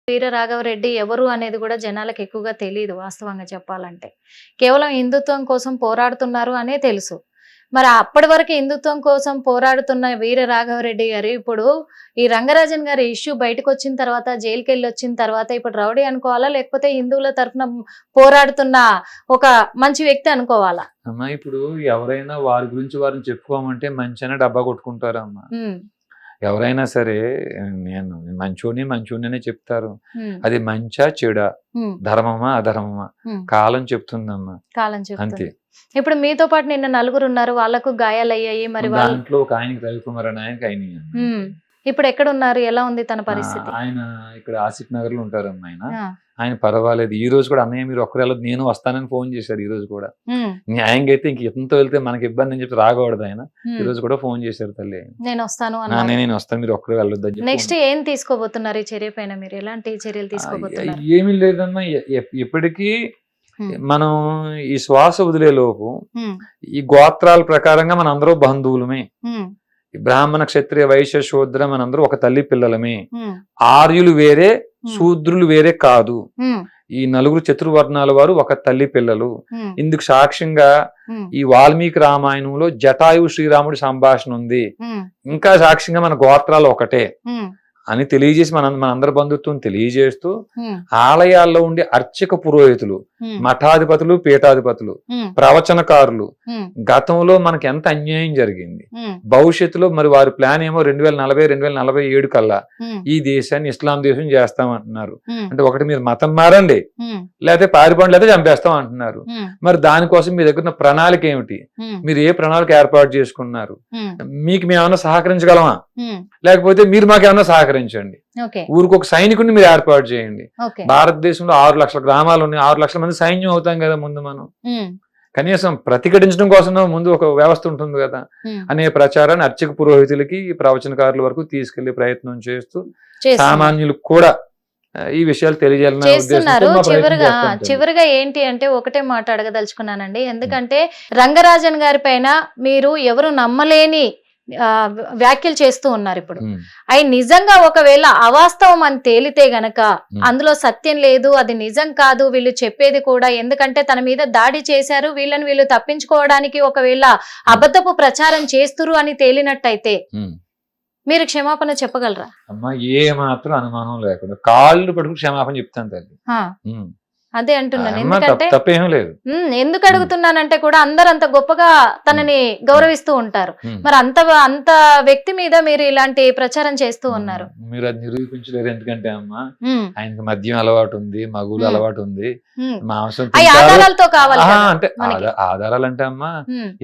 వీర రాఘవరెడ్డి ఎవరు అనేది కూడా జనాలకు ఎక్కువగా తెలియదు వాస్తవంగా చెప్పాలంటే. కేవలం హిందుత్వం కోసం పోరాడుతున్నారు అనే తెలుసు. మరి అప్పటి వరకు హిందుత్వం కోసం పోరాడుతున్న వీర రాఘవరెడ్డి గారు ఇప్పుడు ఈ రంగరాజన్ గారి ఇష్యూ బయటకు వచ్చిన తర్వాత, జైలుకి వెళ్ళి వచ్చిన తర్వాత ఇప్పుడు రౌడీ అనుకోవాలా, లేకపోతే హిందువుల తరఫున పోరాడుతున్న ఒక మంచి వ్యక్తి అనుకోవాలా? అమ్మా ఇప్పుడు ఎవరైనా వారి గురించి వారిని చెప్పుకోమంటే మంచి డబ్బా కొట్టుకుంటారమ్మా. ఎవరైనా సరే నేను మంచోడినే చెప్తారు. అది మంచా చెడా, ధర్మమా అధర్మమా కాలం చెప్తుందమ్మా. కాలం అంతే. ఇప్పుడు మీతో పాటు నిన్న నలుగురు ఉన్నారు, వాళ్ళకు గాయాలయ్యాయి. మరి దాంట్లో ఒక ఆయనకి రవికుమార్ అని ఆయనకి అయినాయి. ఇప్పుడు ఎక్కడ ఉన్నారు, ఎలా ఉంది తన పరిస్థితి? ఆయన ఇక్కడ ఆసిఫ్ నగర్ లో ఉంటారమ్మా. ఆయన పర్వాలేదు. ఈ రోజు కూడా అన్నయ్య మీరు ఒక్కరే నేను వస్తానని ఫోన్ చేశారు. ఈ రోజు కూడా న్యాయంగా అయితే ఇంక ఎంతో వెళ్తే మనకి ఇబ్బంది అని చెప్పి రాకూడదు. ఆయన ఈ రోజు కూడా ఫోన్ చేశారు. తల్లి నేను వస్తాను మీరు ఒక్కరే వెళ్ళొద్దు. నెక్స్ట్ ఏం తీసుకోబోతున్నారు ఈ చర్య పైన? మీరు ఎలాంటి చర్యలు తీసుకోబోతున్నారు? ఏమీ లేదమ్మా. ఎప్పటికీ మనం ఈ శ్వాస వదిలే లోపు ఈ గోత్రాల ప్రకారంగా మన అందరూ బంధువులమే. బ్రాహ్మణ క్షత్రియ వైశ్య శూద్ర మనందరూ ఒక తల్లి పిల్లలమే. ఆర్యులు వేరే, శూద్రులు వేరే కాదు. ఈ నలుగురు చతుర్వర్ణాల వారు ఒక తల్లి పిల్లలు. ఇందుకు సాక్ష్యంగా ఈ వాల్మీకి రామాయణంలో జటాయువు శ్రీరాముడి సంభాషణ ఉంది. ఇంకా సాక్ష్యంగా మన గోత్రాలు ఒకటే అని తెలియజేసి మనందరి బంధుత్వం తెలియజేస్తూ ఆలయాల్లో ఉండే అర్చక పురోహితులు, మఠాధిపతులు, పీఠాధిపతులు, ప్రవచనకారులు గతంలో మనకి ఎంత అన్యాయం జరిగింది, భవిష్యత్తులో మరి వారి ప్లాన్ ఏమో 2040-2047 కల్లా ఈ దేశాన్ని ఇస్లాం దేశం చేస్తామంటున్నారు. అంటే ఒకటి మీరు మతం మారండి, లేకపోతే పారిపోండి, లేకపోతే చంపేస్తాం అంటున్నారు. మరి దానికోసం మీ దగ్గర ఉన్న ప్రణాళిక ఏమిటి? మీరు ఏ ప్రణాళిక ఏర్పాటు చేసుకున్నారు? మీకు మేమన్నా సహకరించగలమా, లేకపోతే మీరు మాకేమన్నా సహకరించండి. ఊరికి ఒక సైనికుడిని మీరు ఏర్పాటు చేయండి. భారతదేశంలో 6 లక్షల గ్రామాలు ఉన్నాయి. 6 లక్షల మంది సైన్యం అవుతాం కదా ముందు మనం. కనీసం ప్రతిఘటించడం కోసం ముందు ఒక వ్యవస్థ ఉంటుంది కదా అనే ప్రచారాన్ని అర్చక పురోహితులకి, ప్రవచనకారుల వరకు తీసుకెళ్లే ప్రయత్నం చేస్తూ సామాన్యులకు కూడా ఈ విషయాలు తెలియజేస్తున్నారు. చివరిగా ఏంటి అంటే ఒకటే మాట అడగదలుచుకున్నానండి. ఎందుకంటే రంగరాజన్ గారి పైన మీరు ఎవరు నమ్మలేని వ్యాఖ్యలు చేస్తూ ఉన్నారు. ఇప్పుడు అవి నిజంగా ఒకవేళ అవాస్తవం అని తేలితే గనక, అందులో సత్యం లేదు, అది నిజం కాదు వీళ్ళు చెప్పేది కూడా, ఎందుకంటే తన మీద దాడి చేశారు, వీళ్ళు తప్పించుకోవడానికి ఒకవేళ అబద్ధపు ప్రచారం చేస్తురు అని తేలినట్టయితే మీరు క్షమాపణ చెప్పగలరా? అమ్మా ఏ మాత్రం అనుమానం లేకుండా కాళ్ళు పట్టుకుని క్షమాపణ చెప్తాను తల్లి. అదే అంటున్నాను. ఎందుకంటే తప్పేం లేదు. ఎందుకు అడుగుతున్నానంటే కూడా అందరు అంత గొప్పగా తనని గౌరవిస్తూ ఉంటారు. మరి అంత వ్యక్తి మీద మీరు ఇలాంటి ప్రచారం చేస్తూ ఉన్నారు. మీరు అది నిరూపించలేరు. ఎందుకంటే అమ్మా ఆయనకి మద్యం అలవాటు ఉంది, మగులు అలవాటు ఉంది, మాంసం ఆధారాలతో కావాలి. అంటే ఆధారాలు అంటే అమ్మా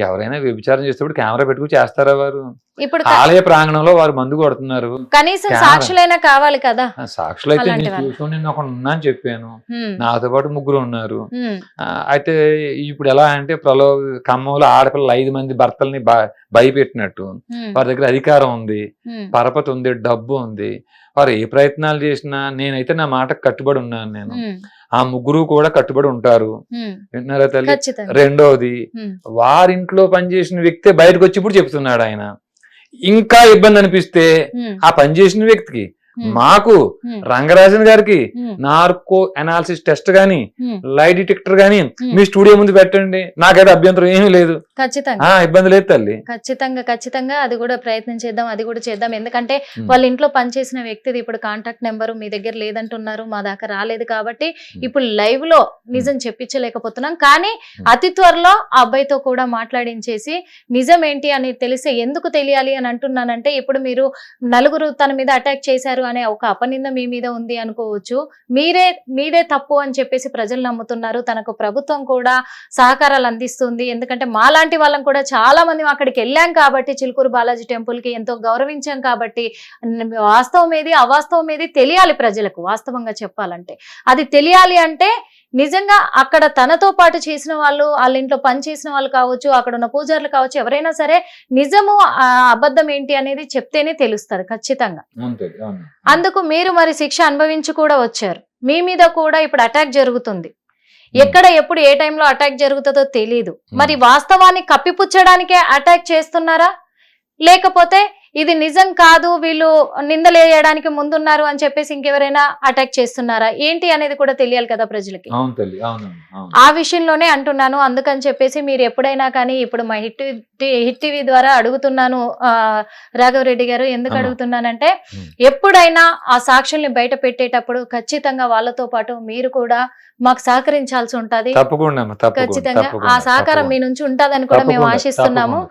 ఎవరైనా వ్యభిచారం చేసేటప్పుడు కెమెరా పెట్టుకుని చేస్తారా? వారు ఇప్పుడు ఆలయ ప్రాంగణంలో వారు మందు కొడుతున్నారు, కనీసం సాక్షులైనా కావాలి కదా. సాక్షులు అయితే నేను చూసుకుని నేను ఒకడు ఉన్నా అని చెప్పాను, నాతో పాటు 3 ఉన్నారు. అయితే ఇప్పుడు ఎలా అంటే ఖమ్మంలో ఆడపిల్లలు 5 మంది భర్తల్ని భయపెట్టినట్టు వారి దగ్గర అధికారం ఉంది, పరపతి ఉంది, డబ్బు ఉంది. వారు ఏ ప్రయత్నాలు చేసినా నేనైతే నా మాటకు కట్టుబడి ఉన్నాను. నేను ఆ 3 కూడా కట్టుబడి ఉంటారు. విన్నారా తల్లి? రెండోది, వారింట్లో పనిచేసిన వ్యక్తే బయటకు వచ్చి ఇప్పుడు చెప్తున్నాడు. ఆయన ఇంకా ఇబ్బంది అనిపిస్తే ఆ పనిచేసిన వ్యక్తికి, మాకు రంగరాజన్ గారికి నార్కో అనాలిసిస్ టెస్ట్ గాని, లై డిటెక్టర్ గాని మీ స్టూడియో ముందు పెట్టండి, నాకైతే అభ్యంతరం ఏమీ లేదు. ఖచ్చితంగా ఇబ్బంది లేదు తల్లి. ఖచ్చితంగా అది కూడా ప్రయత్నం చేద్దాం, అది కూడా చేద్దాం. ఎందుకంటే వాళ్ళ ఇంట్లో పనిచేసిన వ్యక్తిది ఇప్పుడు కాంటాక్ట్ నెంబర్ మీ దగ్గర లేదంటున్నారు, మా దాకా రాలేదు. కాబట్టి ఇప్పుడు లైవ్ లో నిజం చెప్పించలేకపోతున్నాం. కానీ అతి త్వరలో ఆ అబ్బాయితో కూడా మాట్లాడించేసి నిజం ఏంటి అని తెలిసే, ఎందుకు తెలియాలి అని అంటున్నానంటే ఇప్పుడు మీరు నలుగురు తన మీద అటాక్ చేశారు అనే ఒక అపనింద మీ మీద ఉంది అనుకోవచ్చు. మీదే తప్పు అని చెప్పేసి ప్రజలు నమ్ముతున్నారు. తనకు ప్రభుత్వం కూడా సహకారాలు అందిస్తుంది. ఎందుకంటే మాలాంటి వాళ్ళం కూడా చాలా మంది అక్కడికి వెళ్ళాం కాబట్టి, చిలుకూరు బాలాజీ టెంపుల్ కి ఎంతో గౌరవించాం కాబట్టి వాస్తవం ఏది అవాస్తవం ఏది తెలియాలి ప్రజలకు. వాస్తవంగా చెప్పాలంటే అది తెలియాలి అంటే నిజంగా అక్కడ తనతో పాటు చేసిన వాళ్ళు, వాళ్ళ ఇంట్లో పని చేసిన వాళ్ళు కావచ్చు, అక్కడ ఉన్న పూజారులు కావచ్చు, ఎవరైనా సరే నిజము అబద్ధం ఏంటి అనేది చెప్తేనే తెలుస్తుంది ఖచ్చితంగా. అందుకు మీరు మరి శిక్ష అనుభవించి కూడా వచ్చారు. మీ మీద కూడా ఇప్పుడు అటాక్ జరుగుతుంది. ఎక్కడ ఎప్పుడు ఏ టైంలో అటాక్ జరుగుతుందో తెలియదు. మరి వాస్తవాన్ని కప్పిపుచ్చడానికే అటాక్ చేస్తున్నారా, లేకపోతే ఇది నిజం కాదు, వీళ్ళు నిందలేయడానికి ముందున్నారు అని చెప్పేసి ఇంకెవరైనా అటాక్ చేస్తున్నారా ఏంటి అనేది కూడా తెలియాలి కదా ప్రజలకి. అవును తల్లి, అవును. ఆ విషయంలోనే అంటున్నాను. అందుకని చెప్పేసి మీరు ఎప్పుడైనా కానీ ఇప్పుడు మా హిట్ టీవీ ద్వారా అడుగుతున్నాను రాఘవరెడ్డి గారు, ఎందుకు అడుగుతున్నానంటే ఎప్పుడైనా ఆ సాక్షుల్ని బయట పెట్టేటప్పుడు ఖచ్చితంగా వాళ్ళతో పాటు మీరు కూడా మాకు సహకరించాల్సి ఉంటది. ఖచ్చితంగా ఆ సహకారం మీ నుంచి ఉంటదని కూడా మేము ఆశిస్తున్నాము.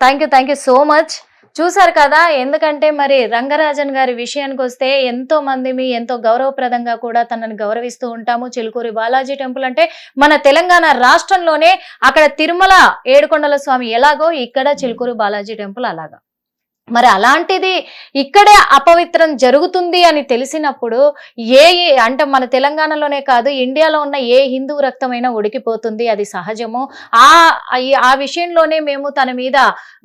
Thank you so much. చూసారు కదా, ఎందుకంటే మరి రంగరాజన్ గారి విషయానికి వస్తే ఎంతో మంది ఎంతో గౌరవప్రదంగా కూడా తనని గౌరవిస్తూ ఉంటాము. చిలుకూరి బాలాజీ టెంపుల్ అంటే మన తెలంగాణ రాష్ట్రంలోనే అక్కడ తిరుమల ఏడుకొండల స్వామి ఎలాగో ఇక్కడ చిలుకూరి బాలాజీ టెంపుల్ అలాగా. మరి అలాంటిది ఇక్కడే అపవిత్రం జరుగుతుంది అని తెలిసినప్పుడు అంటే మన తెలంగాణలోనే కాదు ఇండియాలో ఉన్న ఏ హిందూ రక్తమైనా ఉడికిపోతుంది, అది సహజము. ఆ విషయంలోనే మేము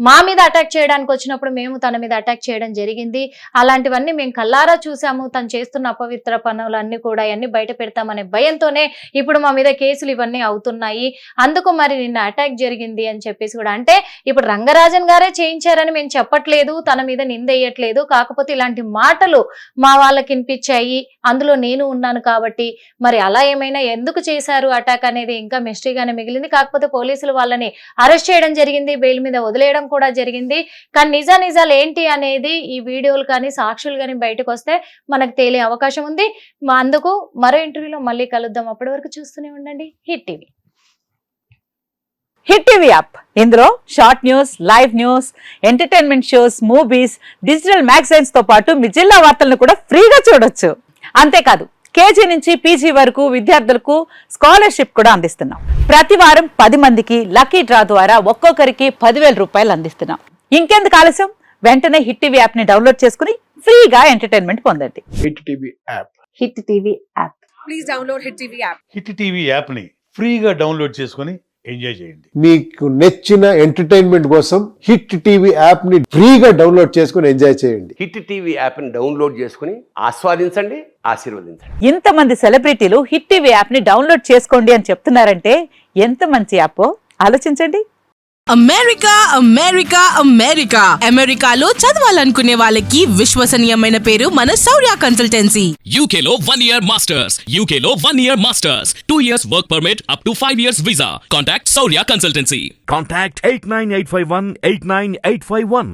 మా మీద అటాక్ చేయడానికి వచ్చినప్పుడు మేము తన మీద అటాక్ చేయడం జరిగింది. అలాంటివన్నీ మేము కల్లారా చూసాము. తను చేస్తున్న అపవిత్ర పనులన్నీ కూడా అన్ని బయట పెడతామనే భయంతోనే ఇప్పుడు మా మీద కేసులు ఇవన్నీ అవుతున్నాయి. అందుకు మరి నిన్న అటాక్ జరిగింది అని చెప్పేసి కూడా, అంటే ఇప్పుడు రంగరాజన్ గారే చేయించారని మేము చెప్పట్లేదు, తన మీద నిందేయట్లేదు. కాకపోతే ఇలాంటి మాటలు మా వాళ్ళకి వినిపించాయి, అందులో నేను ఉన్నాను కాబట్టి మరి అలా ఏమైనా ఎందుకు చేశారు అటాక్ అనేది ఇంకా మిస్టరీగానే మిగిలింది. కాకపోతే పోలీసులు వాళ్ళని అరెస్ట్ చేయడం జరిగింది, బెయిల్ మీద వదిలేయడం కూడా జరిగింది. కానీ నిజాలు ఏంటి అనేది ఈ వీడియోలు కానీ సాక్షులు కానీ బయటకు వస్తే మనకు తేలే అవకాశం ఉంది. అందుకు మరో ఇంటర్వ్యూలో మళ్ళీ కలుద్దాం. అప్పటి వరకు చూస్తూనే ఉండండి hit TV. Hit TV app, ఇందులో short news, live news, entertainment shows, movies, digital magazines తో పాటు మీ జిల్లా వార్తలను కూడా ఫ్రీగా చూడొచ్చు. అంతేకాదు కేజీ నుంచి పీజీ వరకు విద్యార్థులకు స్కాలర్షిప్ కూడా అందిస్తున్నాం. ప్రతి వారం 10 మందికి లక్కీ డ్రా ద్వారా ఒక్కొక్కరికి 10,000 రూపాయలు అందిస్తున్నాం. ఇంకెందుకు ఆలస్యం, వెంటనే హిట్ టీవీ యాప్ ని డౌన్లోడ్ చేసుకుని ఫ్రీగా ఎంటర్టైన్మెంట్ పొందండి. Hit TV app. Hit TV app. Please download hit TV app. Hit TV app ని ఫ్రీగా డౌన్లోడ్ చేసుకుని ఎంజాయ్ చేయండి. మీకు నచ్చిన ఎంటర్టైన్మెంట్ కోసం హిట్ టీవీ యాప్ ని ఫ్రీగా డౌన్లోడ్ చేసుకుని ఎంజాయ్ చేయండి. హిట్ టీవీ యాప్ ని డౌన్లోడ్ చేసుకుని ఆస్వాదించండి, ఆశీర్వదించండి. ఇంతమంది సెలబ్రిటీలు హిట్ టీవీ యాప్ ని డౌన్లోడ్ చేసుకోండి అని చెప్తున్నారంటే ఎంత మంచి యాప్ ఆలోచించండి. అమెరికాలో చదవాలనుకునే వాళ్ళకి విశ్వసనీయమైన పేరు మన శౌర్య కన్సల్టెన్సీ. UK లో 1 year masters, UK లో 1 year masters, 2 years work permit up to 5 years visa. Contact Saurya Consultancy. Contact 89851 89851.